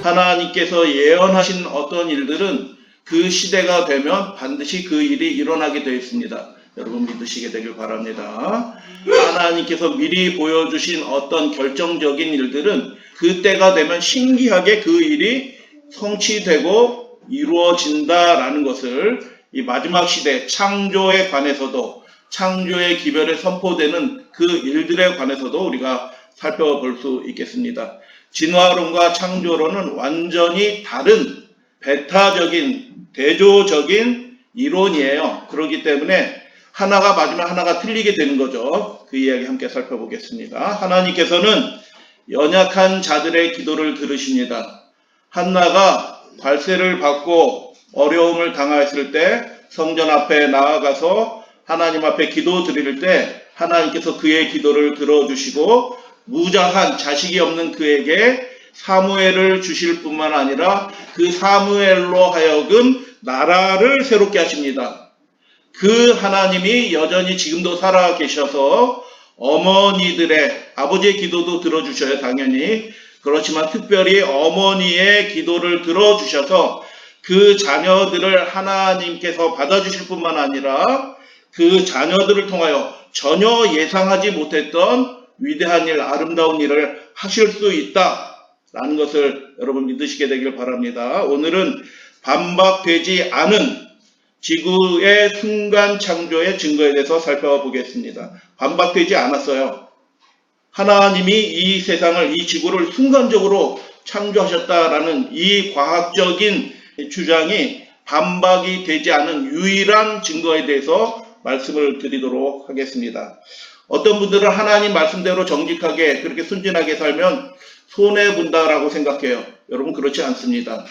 하나님께서 예언하신 어떤 일들은 그 시대가 되면 반드시 그 일이 일어나게 되어 있습니다. 여러분 믿으시게 되길 바랍니다. 하나님께서 미리 보여주신 어떤 결정적인 일들은 그때가 되면 신기하게 그 일이 성취되고 이루어진다라는 것을 이 마지막 시대 창조에 관해서도, 창조의 기별에 선포되는 그 일들에 관해서도 우리가 살펴볼 수 있겠습니다. 진화론과 창조론은 완전히 다른 배타적인 대조적인 이론이에요. 그렇기 때문에 하나가 맞으면 하나가 틀리게 되는 거죠. 그 이야기 함께 살펴보겠습니다. 하나님께서는 연약한 자들의 기도를 들으십니다. 한나가 발세를 받고 어려움을 당했을 때 성전 앞에 나아가서 하나님 앞에 기도 드릴 때 하나님께서 그의 기도를 들어주시고 무자한 자식이 없는 그에게 사무엘을 주실 뿐만 아니라 그 사무엘로 하여금 나라를 새롭게 하십니다. 그 하나님이 여전히 지금도 살아 계셔서 어머니들의 아버지의 기도도 들어주셔요. 당연히. 그렇지만 특별히 어머니의 기도를 들어주셔서 그 자녀들을 하나님께서 받아주실 뿐만 아니라 그 자녀들을 통하여 전혀 예상하지 못했던 위대한 일, 아름다운 일을 하실 수 있다라는 것을 여러분 믿으시게 되길 바랍니다. 오늘은 반박되지 않은 지구의 순간 창조의 증거에 대해서 살펴보겠습니다. 반박되지 않았어요. 하나님이 이 세상을, 이 지구를 순간적으로 창조하셨다라는 이 과학적인 주장이 반박이 되지 않은 유일한 증거에 대해서 말씀을 드리도록 하겠습니다. 어떤 분들은 하나님 말씀대로 정직하게 그렇게 순진하게 살면 손해본다라고 생각해요. 여러분 그렇지 않습니다.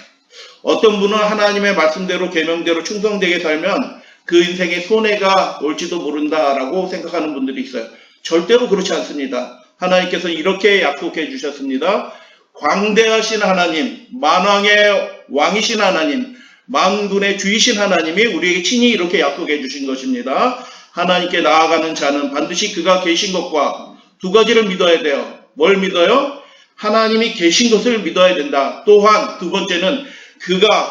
어떤 분은 하나님의 말씀대로 계명대로 충성되게 살면 그 인생에 손해가 올지도 모른다라고 생각하는 분들이 있어요. 절대로 그렇지 않습니다. 하나님께서 이렇게 약속해 주셨습니다. 광대하신 하나님, 만왕의 왕이신 하나님, 만군의 주이신 하나님이 우리에게 친히 이렇게 약속해 주신 것입니다. 하나님께 나아가는 자는 반드시 그가 계신 것과 두 가지를 믿어야 돼요. 뭘 믿어요? 하나님이 계신 것을 믿어야 된다. 또한 두 번째는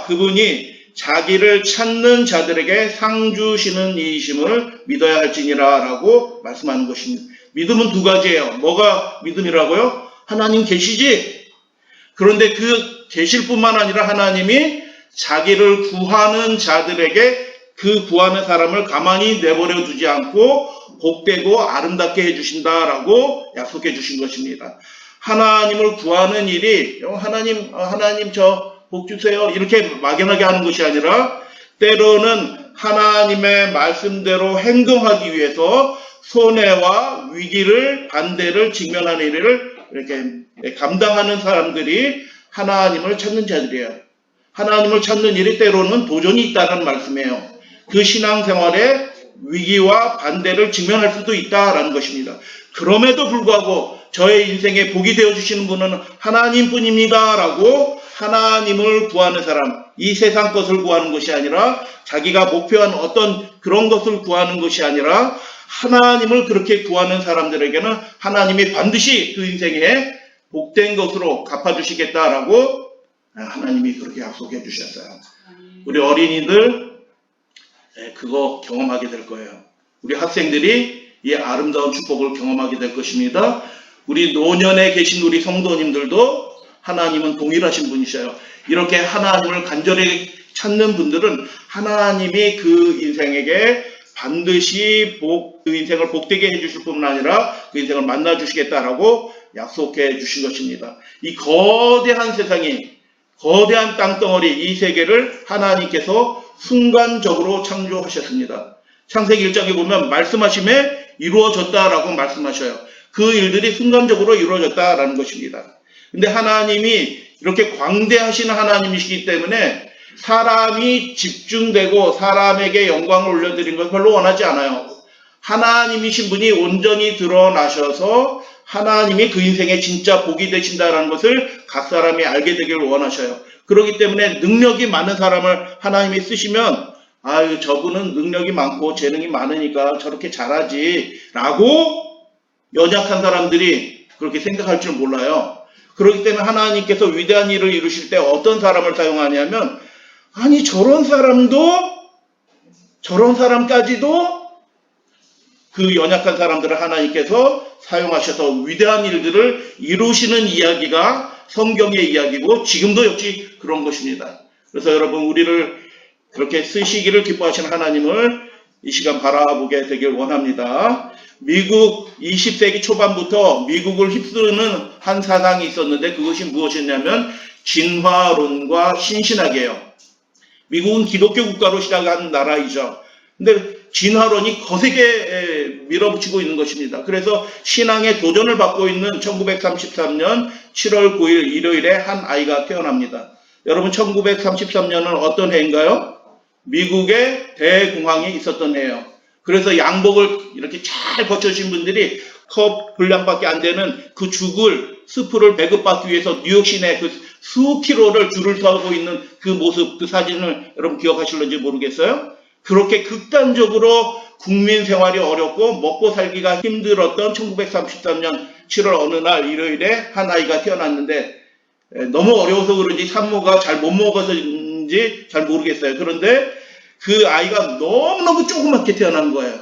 그분이 자기를 찾는 자들에게 상 주시는 이이심을 믿어야 할지니라 라고 말씀하는 것입니다. 믿음은 두 가지예요. 뭐가 믿음이라고요? 하나님 계시지? 그런데 그 계실 뿐만 아니라 하나님이 자기를 구하는 자들에게 그 구하는 사람을 가만히 내버려 두지 않고 복되고 아름답게 해주신다라고 약속해 주신 것입니다. 하나님을 구하는 일이 하나님 저 복 주세요 이렇게 막연하게 하는 것이 아니라 때로는 하나님의 말씀대로 행동하기 위해서 손해와 위기를 반대를 직면하는 일을 이렇게 감당하는 사람들이 하나님을 찾는 자들이에요. 하나님을 찾는 일이 때로는 도전이 있다는 말씀이에요. 그 신앙생활에 위기와 반대를 직면할 수도 있다라는 것입니다. 그럼에도 불구하고 저의 인생에 복이 되어주시는 분은 하나님뿐입니다 라고 하나님을 구하는 사람, 이 세상 것을 구하는 것이 아니라 자기가 목표한 어떤 그런 것을 구하는 것이 아니라 하나님을 그렇게 구하는 사람들에게는 하나님이 반드시 그 인생에 복된 것으로 갚아주시겠다라고 하나님이 그렇게 약속해 주셨어요. 우리 어린이들 그거 경험하게 될 거예요. 우리 학생들이 이 아름다운 축복을 경험하게 될 것입니다. 우리 노년에 계신 우리 성도님들도 하나님은 동일하신 분이셔요. 이렇게 하나님을 간절히 찾는 분들은 하나님이 그 인생에게 반드시 그 인생을 복되게 해주실 뿐만 아니라 그 인생을 만나주시겠다라고 약속해 주신 것입니다. 이 거대한 세상이, 거대한 땅덩어리, 이 세계를 하나님께서 순간적으로 창조하셨습니다. 창세기 1장에 보면 말씀하심에 이루어졌다라고 말씀하셔요. 그 일들이 순간적으로 이루어졌다라는 것입니다. 근데 하나님이 이렇게 광대하신 하나님이시기 때문에 사람이 집중되고 사람에게 영광을 올려드린 걸 별로 원하지 않아요. 하나님이신 분이 온전히 드러나셔서 하나님이 그 인생에 진짜 복이 되신다는 것을 각 사람이 알게 되기를 원하셔요. 그렇기 때문에 능력이 많은 사람을 하나님이 쓰시면 아유 저분은 능력이 많고 재능이 많으니까 저렇게 잘하지 라고 연약한 사람들이 그렇게 생각할 줄 몰라요. 그렇기 때문에 하나님께서 위대한 일을 이루실 때 어떤 사람을 사용하냐면, 아니 저런 사람까지도 그 연약한 사람들을 하나님께서 사용하셔서 위대한 일들을 이루시는 이야기가 성경의 이야기고 지금도 역시 그런 것입니다. 그래서 여러분, 우리를 그렇게 쓰시기를 기뻐하시는 하나님을 이 시간 바라보게 되길 원합니다. 미국 20세기 초반부터 미국을 휩쓰는 한 사상이 있었는데, 그것이 무엇이냐면 진화론과 신신학이에요. 미국은 기독교 국가로 시작한 나라이죠. 근데 진화론이 거세게 밀어붙이고 있는 것입니다. 그래서 신앙의 도전을 받고 있는 1933년 7월 9일 일요일에 한 아이가 태어납니다. 여러분, 1933년은 어떤 해인가요? 미국의 대공황이 있었던 해예요. 그래서 양복을 이렇게 잘 거쳐주신 분들이 컵 분량밖에 안 되는 그 죽을 스프를 배급받기 위해서 뉴욕 시내 그 수킬로를 줄을 서고 있는 그 모습, 그 사진을 여러분 기억하실런지 모르겠어요? 그렇게 극단적으로 국민 생활이 어렵고 먹고 살기가 힘들었던 1933년 7월 어느 날 일요일에 한 아이가 태어났는데, 너무 어려워서 그런지 산모가 잘 못 먹어서인지 잘 모르겠어요. 그런데 그 아이가 너무너무 조그맣게 태어난 거예요.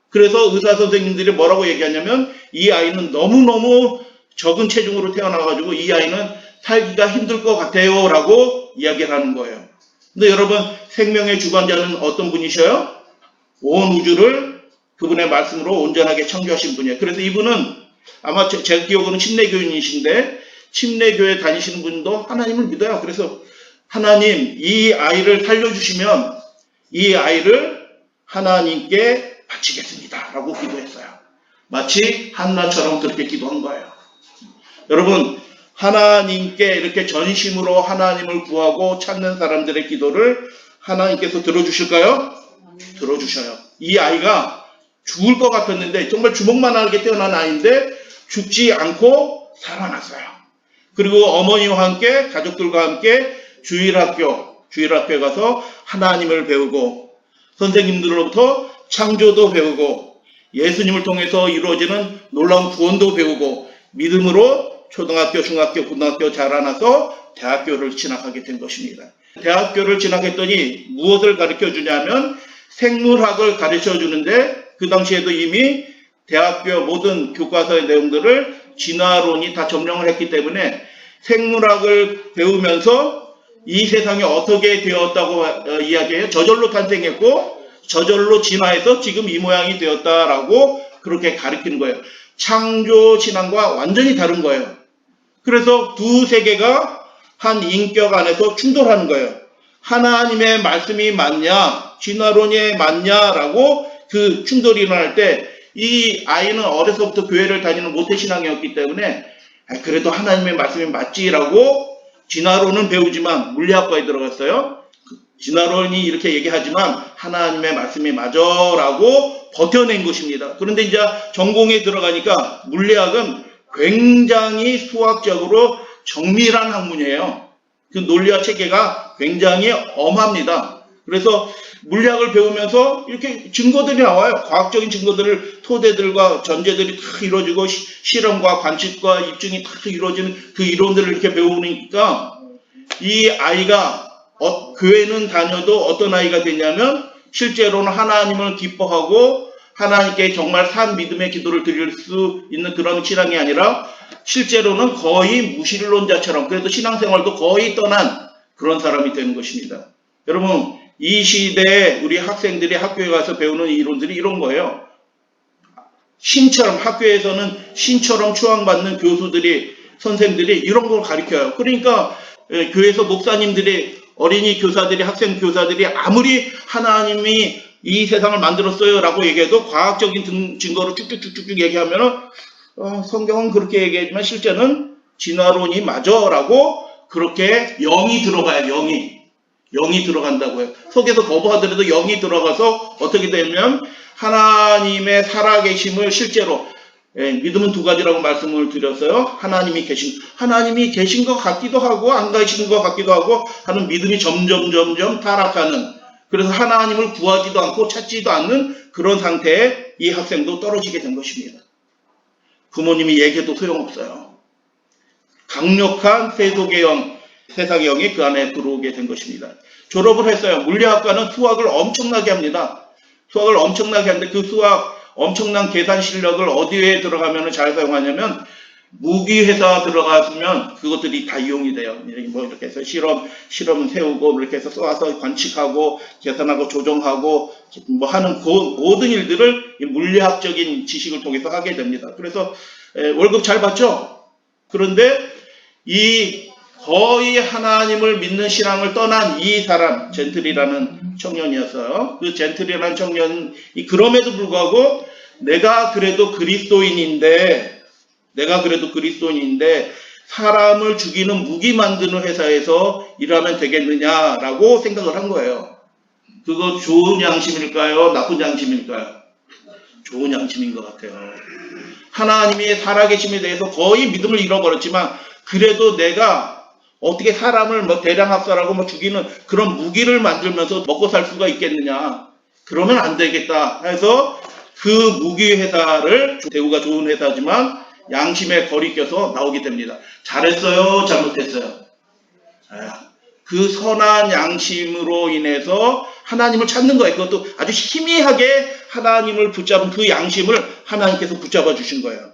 그래서 의사 선생님들이 뭐라고 얘기하냐면, 이 아이는 너무너무 적은 체중으로 태어나가지고 이 아이는 살기가 힘들 것 같아요 라고 이야기를 하는 거예요. 근데 여러분, 생명의 주관자는 어떤 분이셔요? 온 우주를 그분의 말씀으로 온전하게 창조하신 분이에요. 그래서 이분은 아마 제 기억으로는 침례교인이신데, 침례교회 다니시는 분도 하나님을 믿어요. 그래서 하나님, 이 아이를 살려주시면 이 아이를 하나님께 바치겠습니다 라고 기도했어요. 마치 한나처럼 그렇게 기도한 거예요. 여러분, 하나님께 이렇게 전심으로 하나님을 구하고 찾는 사람들의 기도를 하나님께서 들어주실까요? 들어주셔요. 이 아이가 죽을 것 같았는데, 정말 주먹만하게 태어난 아이인데 죽지 않고 살아났어요. 그리고 어머니와 함께, 가족들과 함께 주일학교에 가서 하나님을 배우고, 선생님들로부터 창조도 배우고, 예수님을 통해서 이루어지는 놀라운 구원도 배우고, 믿음으로 초등학교, 중학교, 고등학교 자라나서 대학교를 진학하게 된 것입니다. 대학교를 진학했더니 무엇을 가르쳐 주냐면 생물학을 가르쳐 주는데, 그 당시에도 이미 대학교 모든 교과서의 내용들을 진화론이 다 점령을 했기 때문에 생물학을 배우면서 이 세상이 어떻게 되었다고 이야기해요. 저절로 탄생했고 저절로 진화해서 지금 이 모양이 되었다라고 그렇게 가르치는 거예요. 창조 신앙과 완전히 다른 거예요. 그래서 두 세계가 한 인격 안에서 충돌하는 거예요. 하나님의 말씀이 맞냐, 진화론이 맞냐라고 그 충돌이 일어날 때, 이 아이는 어려서부터 교회를 다니는 모태신앙이었기 때문에 그래도 하나님의 말씀이 맞지라고 진화론은 배우지만 물리학과에 들어갔어요. 진화론이 이렇게 얘기하지만 하나님의 말씀이 맞아라고 버텨낸 것입니다. 그런데 이제 전공에 들어가니까 물리학은 굉장히 수학적으로 정밀한 학문이에요. 그 논리와 체계가 굉장히 엄합니다. 그래서 물리학을 배우면서 이렇게 증거들이 나와요. 과학적인 증거들을 토대들과 전제들이 다 이루어지고 실험과 관측과 입증이 다 이루어지는 그 이론들을 이렇게 배우니까 이 아이가 교회는 다녀도 어떤 아이가 되냐면 실제로는 하나님을 기뻐하고 하나님께 정말 산 믿음의 기도를 드릴 수 있는 그런 신앙이 아니라 실제로는 거의 무신론자처럼, 그래도 신앙생활도 거의 떠난 그런 사람이 되는 것입니다. 여러분, 이 시대에 우리 학생들이 학교에 가서 배우는 이론들이 이런 거예요. 신처럼, 학교에서는 신처럼 추앙받는 교수들이, 선생들이 이런 걸 가르쳐요. 그러니까 교회에서 목사님들이, 어린이 교사들이, 학생 교사들이 아무리 하나님이 이 세상을 만들었어요 라고 얘기해도 과학적인 증거로 쭉쭉쭉쭉 얘기하면은 성경은 그렇게 얘기하지만 실제는 진화론이 맞아 라고 그렇게 영이 들어가요. 영이 들어간다고요. 속에서 거부하더라도 영이 들어가서 어떻게 되면 하나님의 살아계심을 실제로, 믿음은 두 가지라고 말씀을 드렸어요. 하나님이 계신 것 같기도 하고 안 계신 것 같기도 하고 하는 믿음이 점점 타락하는, 그래서 하나님을 구하지도 않고 찾지도 않는 그런 상태에 이 학생도 떨어지게 된 것입니다. 부모님이 얘기해도 소용없어요. 강력한 세속의 영, 세상의 영이 그 안에 들어오게 된 것입니다. 졸업을 했어요. 물리학과는 수학을 엄청나게 합니다. 수학을 엄청나게 하는데 그 수학 엄청난 계산 실력을 어디에 들어가면 잘 사용하냐면 무기회사 들어갔으면 그것들이 다 이용이 돼요. 뭐 이렇게 해서 실험 세우고 이렇게 해서 쏘아서 관측하고 계산하고 조정하고 뭐 하는 그 모든 일들을 이 물리학적인 지식을 통해서 하게 됩니다. 그래서 월급 잘 받죠? 그런데 이 거의 하나님을 믿는 신앙을 떠난 이 사람, 젠틀이라는 청년이었어요. 그 젠틀이라는 청년이 그럼에도 불구하고 내가 그래도 그리스도인인데 사람을 죽이는 무기 만드는 회사에서 일하면 되겠느냐라고 생각을 한 거예요. 그거 좋은 양심일까요? 나쁜 양심일까요? 좋은 양심인 것 같아요. 하나님이 살아계심에 대해서 거의 믿음을 잃어버렸지만 그래도 내가 어떻게 사람을 뭐 대량학살하고 뭐 죽이는 그런 무기를 만들면서 먹고 살 수가 있겠느냐. 그러면 안 되겠다 해서 그 무기 회사를, 대우가 좋은 회사지만 양심에 거리 껴서 나오게 됩니다. 잘했어요? 잘못했어요? 그 선한 양심으로 인해서 하나님을 찾는 거예요. 그것도 아주 희미하게 하나님을 붙잡은 그 양심을 하나님께서 붙잡아 주신 거예요.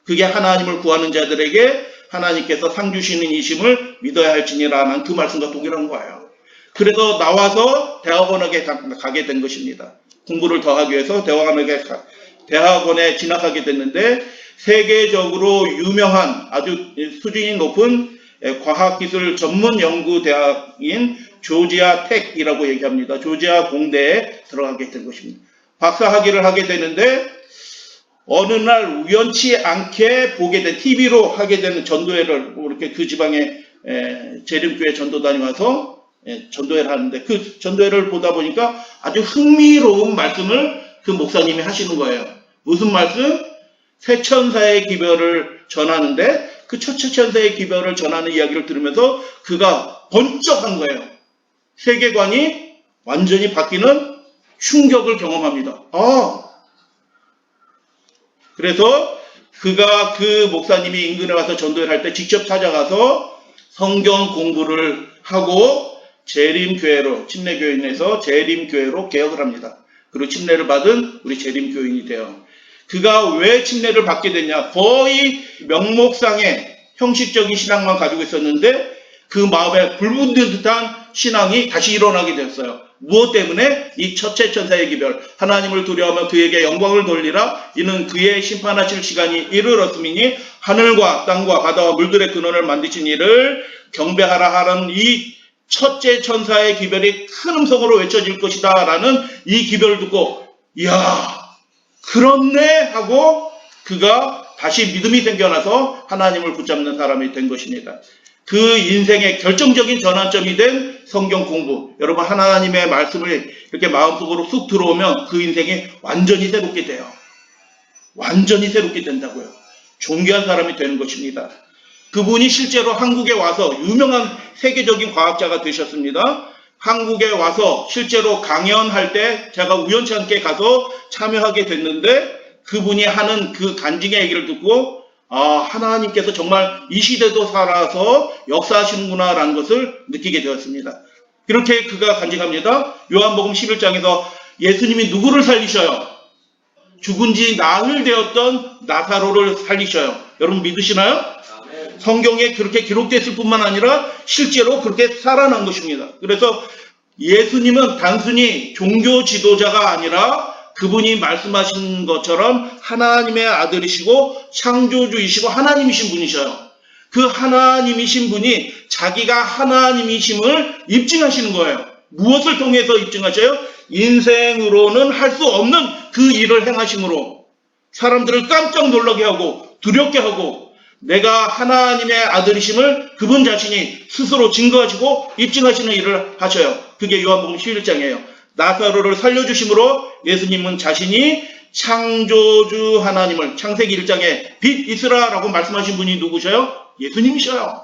그게 하나님을 구하는 자들에게 하나님께서 상 주시는 이심을 믿어야 할지니라는 그 말씀과 동일한 거예요. 그래서 나와서 대학원에 가게 된 것입니다. 공부를 더 하기 위해서 대학원에 진학하게 됐는데 세계적으로 유명한 아주 수준이 높은 과학기술 전문 연구대학인 조지아 텍이라고 얘기합니다. 조지아 공대에 들어가게 된 것입니다. 박사학위를 하게 되는데 어느 날 우연치 않게 보게 된 TV로 하게 되는 전도회를 이렇게 그 지방에 재림교회 전도단이 와서 전도회를 하는데 그 전도회를 보다 보니까 아주 흥미로운 말씀을 그 목사님이 하시는 거예요. 무슨 말씀? 새 천사의 기별을 전하는데 그 첫째 천사의 기별을 전하는 이야기를 들으면서 그가 번쩍한 거예요. 세계관이 완전히 바뀌는 충격을 경험합니다. 그래서 그가 그 목사님이 인근에 와서 전도를 할 때 직접 찾아가서 성경 공부를 하고 재림교회로, 침례교인에서 재림교회로 개혁을 합니다. 그리고 침례를 받은 우리 재림교인이 돼요. 그가 왜 침례를 받게 됐냐? 거의 명목상의 형식적인 신앙만 가지고 있었는데 그 마음에 불붙는 듯한 신앙이 다시 일어나게 됐어요. 무엇 때문에? 이 첫째 천사의 기별, 하나님을 두려워하며 그에게 영광을 돌리라. 이는 그의 심판하실 시간이 이르렀음이니 하늘과 땅과 바다와 물들의 근원을 만드신 이를 경배하라 하는 이 첫째 천사의 기별이 큰 음성으로 외쳐질 것이다 라는 이 기별을 듣고 이야 그렇네 하고 그가 다시 믿음이 생겨나서 하나님을 붙잡는 사람이 된 것입니다. 그 인생의 결정적인 전환점이 된 성경 공부. 여러분 하나님의 말씀을 이렇게 마음속으로 쑥 들어오면 그 인생이 완전히 새롭게 돼요. 완전히 새롭게 된다고요. 존귀한 사람이 되는 것입니다. 그분이 실제로 한국에 와서 유명한 세계적인 과학자가 되셨습니다. 한국에 와서 실제로 강연할 때 제가 우연치 않게 가서 참여하게 됐는데 그분이 하는 그 간증의 얘기를 듣고 하나님께서 정말 이 시대도 살아서 역사하시는구나 라는 것을 느끼게 되었습니다. 이렇게 그가 간증합니다. 요한복음 11장에서 예수님이 누구를 살리셔요? 죽은 지 나흘 되었던 나사로를 살리셔요. 여러분 믿으시나요? 성경에 그렇게 기록됐을 뿐만 아니라 실제로 그렇게 살아난 것입니다. 그래서 예수님은 단순히 종교 지도자가 아니라 그분이 말씀하신 것처럼 하나님의 아들이시고 창조주이시고 하나님이신 분이셔요. 그 하나님이신 분이 자기가 하나님이심을 입증하시는 거예요. 무엇을 통해서 입증하셔요? 인생으로는 할 수 없는 그 일을 행하심으로 사람들을 깜짝 놀라게 하고 두렵게 하고 내가 하나님의 아들이심을 그분 자신이 스스로 증거하시고 입증하시는 일을 하셔요. 그게 요한복음 11장이에요. 나사로를 살려주심으로 예수님은 자신이 창조주 하나님을 창세기 1장에 빛 있으라라고 말씀하신 분이 누구셔요? 예수님이셔요.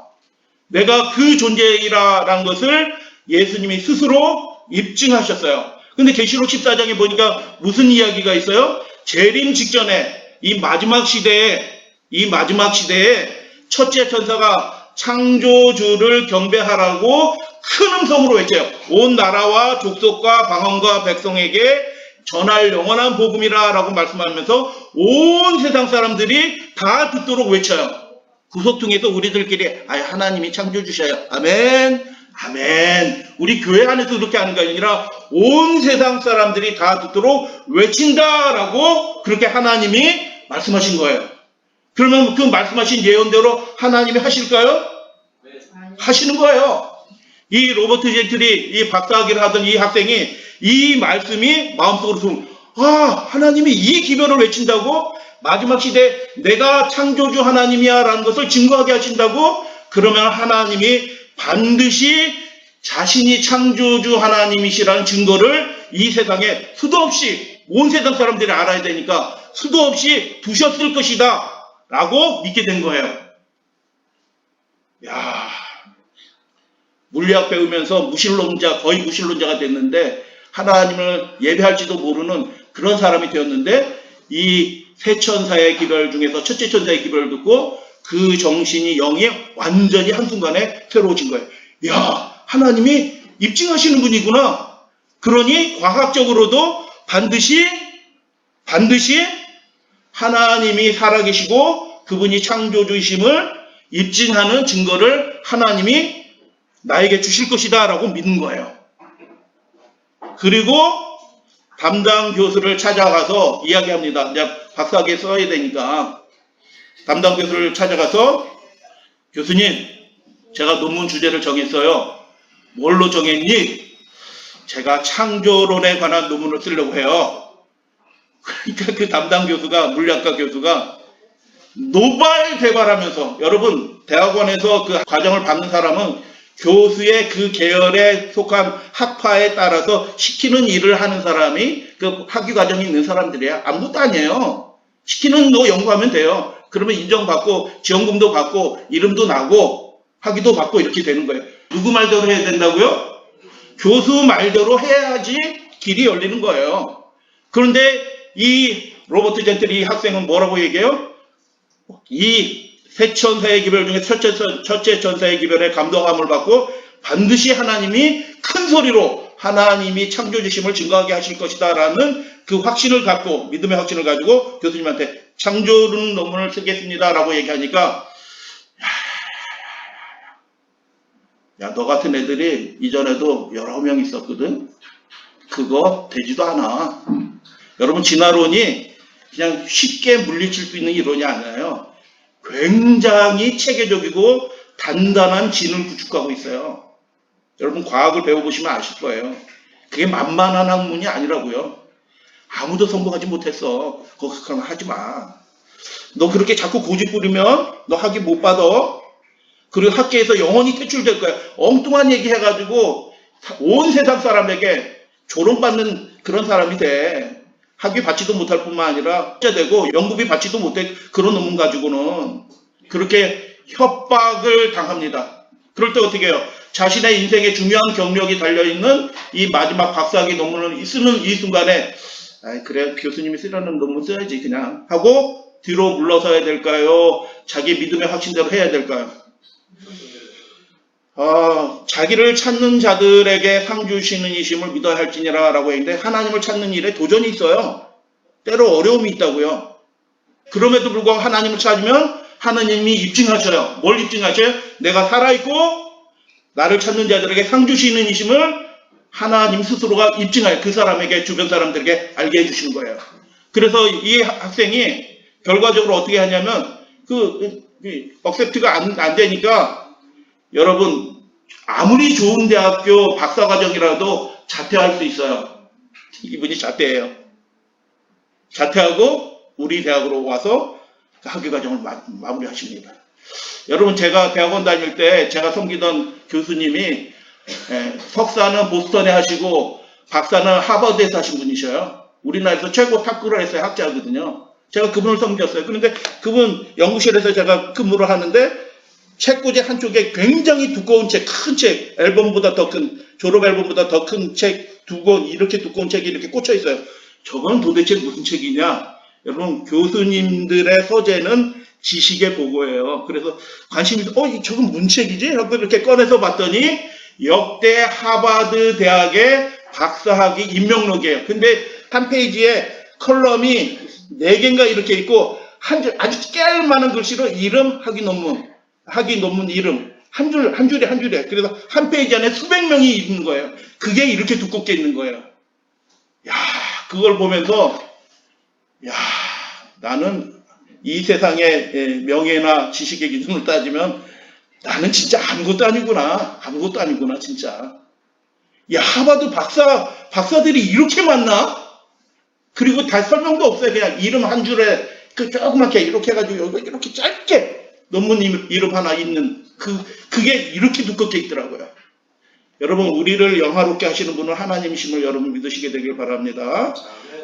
내가 그 존재이라는 것을 예수님이 스스로 입증하셨어요. 근데 계시록 14장에 보니까 무슨 이야기가 있어요? 재림 직전에 이 마지막 시대에 첫째 천사가 창조주를 경배하라고 큰 음성으로 외쳐요. 온 나라와 족속과 방언과 백성에게 전할 영원한 복음이라 라고 말씀하면서 온 세상 사람들이 다 듣도록 외쳐요. 구석통에서 우리들끼리 하나님이 창조주셔요. 아멘, 아멘. 우리 교회 안에서 그렇게 하는 게 아니라 온 세상 사람들이 다 듣도록 외친다라고 그렇게 하나님이 말씀하신 거예요. 그러면 그 말씀하신 예언대로 하나님이 하실까요? 하시는 거예요. 이 로버트 젠틀이 이 박사학위를 하던 이 학생이 이 말씀이 마음속으로 들으면 하나님이 이 기별을 외친다고? 마지막 시대에 내가 창조주 하나님이야 라는 것을 증거하게 하신다고? 그러면 하나님이 반드시 자신이 창조주 하나님이시라는 증거를 이 세상에 수도 없이 온 세상 사람들이 알아야 되니까 수도 없이 두셨을 것이다 라고 믿게 된 거예요. 야, 물리학 배우면서 거의 무신론자가 됐는데 하나님을 예배할지도 모르는 그런 사람이 되었는데 이 세 천사의 기별 중에서 첫째 천사의 기별을 듣고 그 정신이 영이 완전히 한순간에 새로워진 거예요. 야, 하나님이 입증하시는 분이구나. 그러니 과학적으로도 반드시 하나님이 살아계시고 그분이 창조주이심을 입증하는 증거를 하나님이 나에게 주실 것이다 라고 믿는 거예요. 그리고 담당 교수를 찾아가서 이야기합니다. 이제 박사학위에 써야 되니까 담당 교수를 찾아가서 교수님, 제가 논문 주제를 정했어요. 뭘로 정했니? 제가 창조론에 관한 논문을 쓰려고 해요. 그러니까 그 담당 교수가, 물리학과 교수가 노발대발하면서, 여러분 대학원에서 그 과정을 받는 사람은 교수의 그 계열에 속한 학파에 따라서 시키는 일을 하는 사람이 그 학위 과정이 있는 사람들이야. 아무것도 아니에요. 시키는 거 연구하면 돼요. 그러면 인정받고 지원금도 받고 이름도 나고 학위도 받고 이렇게 되는 거예요. 누구 말대로 해야 된다고요? 교수 말대로 해야지 길이 열리는 거예요. 그런데 이 로버트 젠틀 이 학생은 뭐라고 얘기해요? 이 세 천사의 기별 중에 첫째 천사의 기별에 감동함을 받고 반드시 하나님이 큰 소리로 하나님이 창조주심을 증거하게 하실 것이다 라는 그 확신을 갖고, 믿음의 확신을 가지고 교수님한테 창조론 논문을 쓰겠습니다 라고 얘기하니까 야, 너 같은 애들이 이전에도 여러 명 있었거든. 그거 되지도 않아. 여러분, 진화론이 그냥 쉽게 물리칠 수 있는 이론이 아니에요. 굉장히 체계적이고 단단한 진을 구축하고 있어요. 여러분 과학을 배워보시면 아실 거예요. 그게 만만한 학문이 아니라고요. 아무도 성공하지 못했어. 그럼 하지 마. 너 그렇게 자꾸 고집 부리면 너 학위 못 받아. 그리고 학계에서 영원히 퇴출될 거야. 엉뚱한 얘기 해가지고 온 세상 사람에게 조롱받는 그런 사람이 돼. 학위 받지도 못할 뿐만 아니라 되고 연구비 받지도 못해. 그런 논문 가지고는 그렇게 협박을 당합니다. 그럴 때 어떻게 해요? 자신의 인생의 중요한 경력이 달려있는 이 마지막 박사학위 논문을 쓰는 이 순간에 그래, 교수님이 쓰라는 논문 써야지 그냥 하고 뒤로 물러서야 될까요? 자기 믿음의 확신대로 해야 될까요? 자기를 찾는 자들에게 상 주시는 이심을 믿어야 할지니라 라고 했는데 하나님을 찾는 일에 도전이 있어요. 때로 어려움이 있다고요. 그럼에도 불구하고 하나님을 찾으면 하나님이 입증하셔요. 뭘 입증하셔요? 내가 살아있고 나를 찾는 자들에게 상 주시는 이심을 하나님 스스로가 입증하여 그 사람에게, 주변 사람들에게 알게 해주시는 거예요. 그래서 이 학생이 결과적으로 어떻게 하냐면 억셉트가 안 되니까 여러분 아무리 좋은 대학교 박사과정이라도 자퇴할 수 있어요. 이분이 자퇴해요. 자퇴하고 우리 대학으로 와서 학위과정을 마무리하십니다. 여러분 제가 대학원 다닐 때 제가 섬기던 교수님이 석사는 보스턴에 하시고 박사는 하버드에서 하신 분이셔요. 우리나라에서 최고 탑급을 했어요. 학자거든요. 제가 그분을 섬겼어요. 그런데 그분 연구실에서 제가 근무를 하는데 책꽂이 한쪽에 굉장히 두꺼운 책, 큰 책, 앨범보다 더 큰, 졸업 앨범보다 더 큰 책, 이렇게 두꺼운 책이 이렇게 꽂혀 있어요. 저건 도대체 무슨 책이냐? 여러분, 교수님들의 서재는 지식의 보고예요. 그래서 관심이 저건 뭔 책이지? 하고 이렇게 꺼내서 봤더니 역대 하버드 대학의 박사학위 임명록이에요. 근데 한 페이지에 컬럼이 4개인가 이렇게 있고 한 줄 아주 깨알만한 글씨로 이름, 학위 논문 이름 한 줄에 그래서 한 페이지 안에 수백 명이 있는 거예요. 그게 이렇게 두껍게 있는 거예요. 야, 그걸 보면서 야, 나는 이 세상의 명예나 지식의 기준을 따지면 나는 진짜 아무것도 아니구나 진짜. 야, 하버드 박사들이 이렇게 많나? 그리고 다 설명도 없어요. 그냥 이름 한 줄에 조그맣게 이렇게 해가지고 여기 이렇게 짧게 논문 이름 하나 있는 그게 이렇게 두껍게 있더라고요. 여러분, 우리를 영화롭게 하시는 분은 하나님이심을 여러분 믿으시게 되길 바랍니다.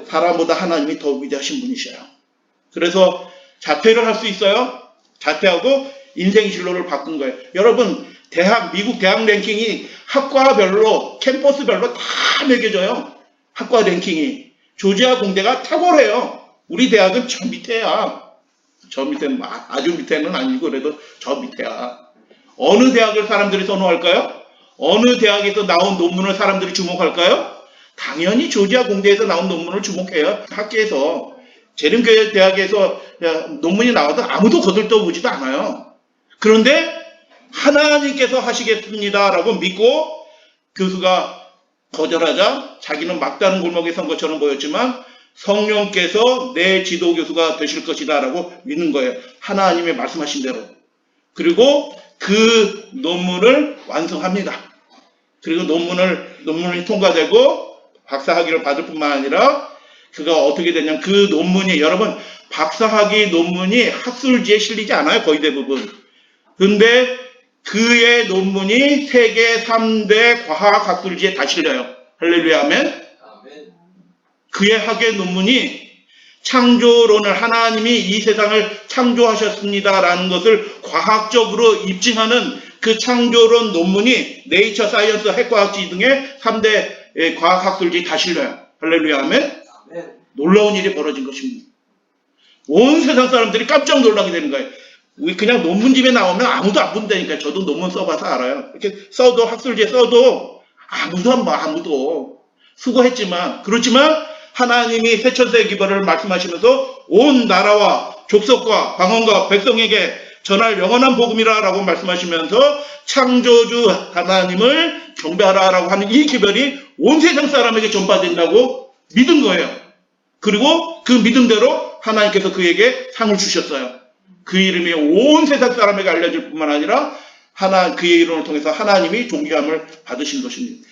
사람보다 하나님이 더 위대하신 분이셔요. 그래서 자퇴를 할 수 있어요. 자퇴하고 인생 진로를 바꾼 거예요. 여러분, 미국 대학 랭킹이 학과별로, 캠퍼스별로 다 매겨져요. 학과 랭킹이. 조지아 공대가 탁월해요. 우리 대학은 저 밑에야. 저 밑에는 아주 밑에는 아니고 그래도 저 밑에야. 어느 대학을 사람들이 선호할까요? 어느 대학에서 나온 논문을 사람들이 주목할까요? 당연히 조지아 공대에서 나온 논문을 주목해요. 학계에서. 재림교회 대학에서 논문이 나와도 아무도 거들떠보지도 않아요. 그런데 하나님께서 하시겠습니다라고 믿고 교수가 거절하자 자기는 막다른 골목에 선 것처럼 보였지만 성령께서 내 지도 교수가 되실 것이다 라고 믿는 거예요. 하나님의 말씀하신 대로. 그리고 그 논문을 완성합니다. 그리고 논문이 통과되고 박사학위를 받을 뿐만 아니라 그가 어떻게 되냐면 그 논문이, 여러분, 박사학위 논문이 학술지에 실리지 않아요. 거의 대부분. 근데 그의 논문이 세계 3대 과학학술지에 다 실려요. 할렐루야, 아멘. 그의 학예 논문이 창조론을, 하나님이 이 세상을 창조하셨습니다라는 것을 과학적으로 입증하는 그 창조론 논문이 네이처 사이언스 핵과학지 등의 3대 과학학술지에 다 실려요. 할렐루야, 아멘. 놀라운 일이 벌어진 것입니다. 온 세상 사람들이 깜짝 놀라게 되는 거예요. 그냥 논문집에 나오면 아무도 안 본다니까요. 저도 논문 써봐서 알아요. 이렇게 써도, 학술지에 써도 아무도 안 봐, 아무도. 수고했지만, 그렇지만 하나님이 새천사의 기별을 말씀하시면서 온 나라와 족속과 방언과 백성에게 전할 영원한 복음이라 라고 말씀하시면서 창조주 하나님을 경배하라 라고 하는 이 기별이 온 세상 사람에게 전파된다고 믿은 거예요. 그리고 그 믿음대로 하나님께서 그에게 상을 주셨어요. 그 이름이 온 세상 사람에게 알려질 뿐만 아니라 그의 이름을 통해서 하나님이 존귀함을 받으신 것입니다.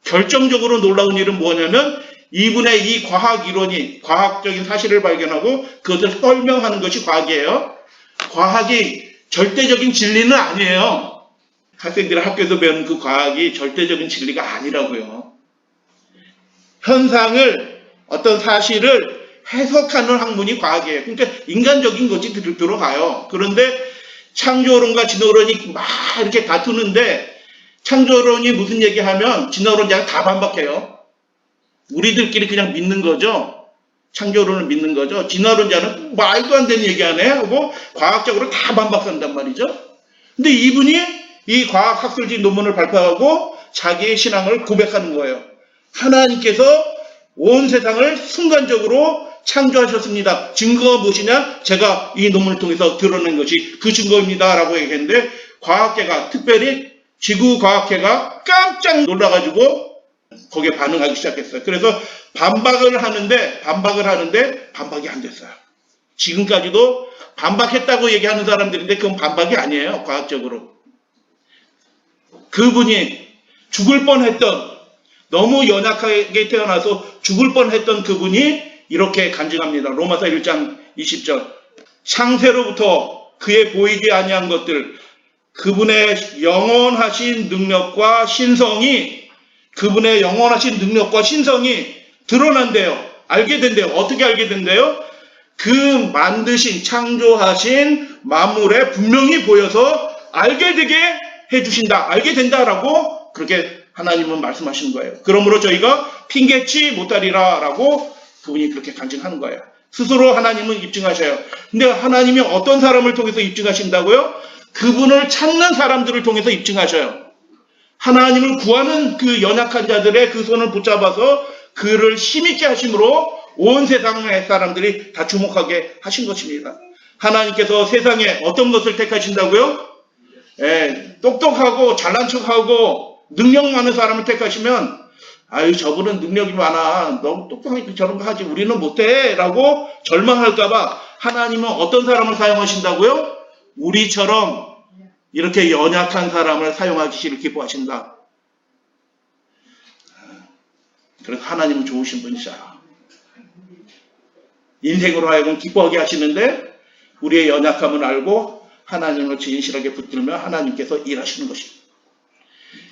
결정적으로 놀라운 일은 뭐냐면 이분의 이 과학 이론이 과학적인 사실을 발견하고 그것을 설명하는 것이 과학이에요. 과학이 절대적인 진리는 아니에요. 학생들이 학교에서 배우는 그 과학이 절대적인 진리가 아니라고요. 현상을, 어떤 사실을 해석하는 학문이 과학이에요. 그러니까 인간적인 것이 들어가요. 그런데 창조론과 진화론이 막 이렇게 다투는데 창조론이 무슨 얘기하면 진화론자가 다 반박해요. 우리들끼리 그냥 믿는 거죠. 창조론을 믿는 거죠. 진화론자는 말도 안 되는 얘기 안 해 하고 과학적으로 다 반박한단 말이죠. 근데 이분이 이 과학학술지 논문을 발표하고 자기의 신앙을 고백하는 거예요. 하나님께서 온 세상을 순간적으로 창조하셨습니다. 증거가 무엇이냐? 제가 이 논문을 통해서 드러낸 것이 그 증거입니다 라고 얘기했는데 과학계가, 특별히 지구과학회가 깜짝 놀라가지고 거기에 반응하기 시작했어요. 그래서 반박을 하는데 반박이 안 됐어요. 지금까지도 반박했다고 얘기하는 사람들인데 그건 반박이 아니에요. 과학적으로. 그분이 죽을 뻔했던, 너무 연약하게 태어나서 죽을 뻔했던 그분이 이렇게 간증합니다. 로마서 1장 20절. 창세로부터 그의 보이지 아니한 것들, 그분의 영원하신 능력과 신성이, 드러난대요. 알게 된대요. 어떻게 알게 된대요? 그 만드신, 창조하신 만물에 분명히 보여서 알게 되게 해주신다. 알게 된다라고 그렇게 하나님은 말씀하시는 거예요. 그러므로 저희가 핑계치 못하리라 라고 그분이 그렇게 간증하는 거예요. 스스로 하나님은 입증하셔요. 근데 하나님이 어떤 사람을 통해서 입증하신다고요? 그분을 찾는 사람들을 통해서 입증하셔요. 하나님을 구하는 그 연약한 자들의 그 손을 붙잡아서 그를 힘있게 하심으로 온 세상의 사람들이 다 주목하게 하신 것입니다. 하나님께서 세상에 어떤 것을 택하신다고요? 똑똑하고 잘난 척하고 능력 많은 사람을 택하시면 아유 저분은 능력이 많아 너무 똑똑하니까 저런 거 하지 우리는 못해 라고 절망할까봐 하나님은 어떤 사람을 사용하신다고요? 우리처럼 이렇게 연약한 사람을 사용하시기를 기뻐하신다. 그래서 하나님은 좋으신 분이셔. 인생으로 하여금 기뻐하게 하시는데 우리의 연약함을 알고 하나님을 진실하게 붙들며 하나님께서 일하시는 것입니다.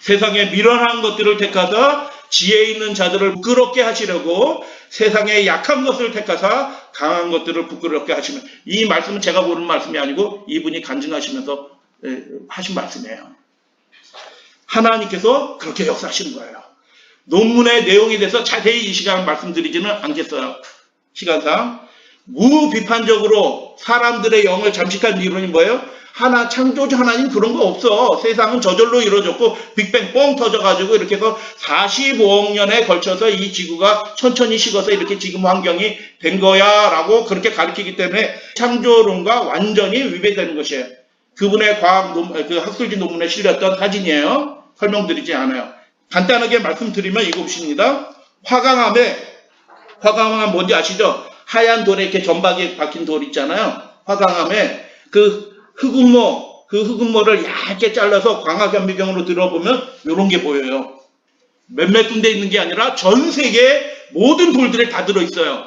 세상에 미련한 것들을 택하사 지혜 있는 자들을 부끄럽게 하시려고 세상의 약한 것을 택하사 강한 것들을 부끄럽게 하시면, 이 말씀은 제가 고른 말씀이 아니고 이분이 간증하시면서 하신 말씀이에요. 하나님께서 그렇게 역사하시는 거예요. 논문의 내용에 대해서 자세히 이 시간 말씀드리지는 않겠어요. 시간상. 무비판적으로 사람들의 영을 잠식한 이론이 뭐예요? 창조주 하나님 그런 거 없어. 세상은 저절로 이루어졌고 빅뱅 뻥 터져가지고 이렇게 해서 45억 년에 걸쳐서 이 지구가 천천히 식어서 이렇게 지금 환경이 된 거야 라고 그렇게 가르치기 때문에 창조론과 완전히 위배되는 것이에요. 그분의 그 학술지 논문에 실렸던 사진이에요. 설명드리지 않아요. 간단하게 말씀드리면 이것입니다. 화강암은 뭔지 아시죠? 하얀 돌에 이렇게 점박이 박힌 돌 있잖아요. 화강암에 그 흑음모를 얇게 잘라서 광학顕微鏡으로 들어보면 이런 게 보여요. 몇몇 군데 있는 게 아니라 전 세계 모든 돌들에 다 들어있어요.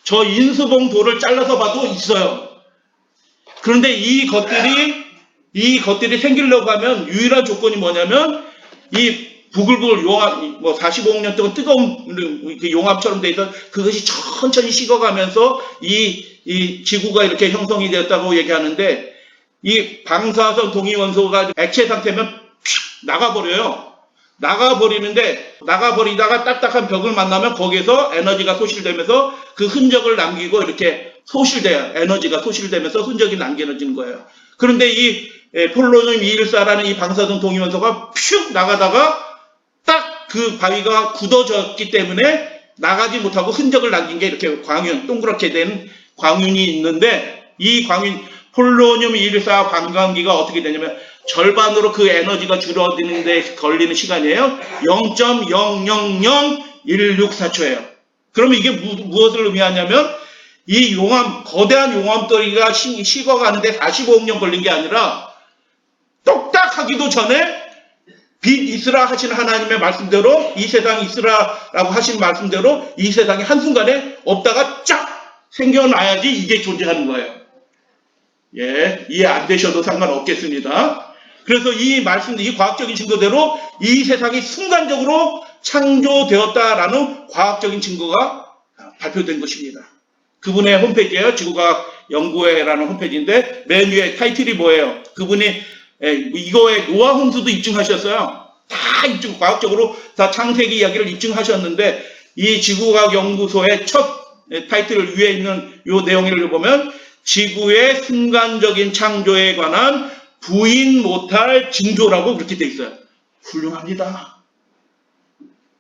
저 인수봉 돌을 잘라서 봐도 있어요. 그런데 이 것들이 생기려고 하면 유일한 조건이 뭐냐면 이 부글부글 용암, 45억 년 동안 뜨거운 그 용암처럼 돼 있던 그것이 천천히 식어가면서 이 지구가 이렇게 형성이 되었다고 얘기하는데, 이 방사선 동위원소가 액체 상태면 휙 나가버려요. 나가버리다가 딱딱한 벽을 만나면 거기에서 에너지가 소실되면서 그 흔적을 남기고 이렇게 소실돼요. 에너지가 소실되면서 흔적이 남겨지는 거예요. 그런데 이 폴로늄 214라는 이 방사선 동위원소가 퓨 나가다가 딱 그 바위가 굳어졌기 때문에 나가지 못하고 흔적을 남긴 게 이렇게 동그랗게 된 광윤이 있는데, 이 폴로늄 214 반감기가 어떻게 되냐면 절반으로 그 에너지가 줄어드는 데 걸리는 시간이에요. 0.000164초예요. 그러면 이게 무엇을 의미하냐면 이 거대한 용암덩이가 식어가는데 45억 년 걸린 게 아니라 똑딱하기도 전에 빛 있으라 하신 하나님의 말씀대로, 이 세상이 있으라라고 하신 말씀대로 이 세상이 한순간에 없다가 쫙 생겨나야지 이게 존재하는 거예요. 이해 안 되셔도 상관없겠습니다. 그래서 이 과학적인 증거대로 이 세상이 순간적으로 창조되었다라는 과학적인 증거가 발표된 것입니다. 그분의 홈페이지예요. 지구과학 연구회라는 홈페이지인데 맨 위에 타이틀이 뭐예요? 그분이 이거에 노아 홍수도 입증하셨어요. 다 과학적으로 다 창세기 이야기를 입증하셨는데, 이 지구과학 연구소의 첫 타이틀 위에 있는 이 내용을 보면 지구의 순간적인 창조에 관한 부인 못할 징조라고 그렇게 돼 있어요. 훌륭합니다.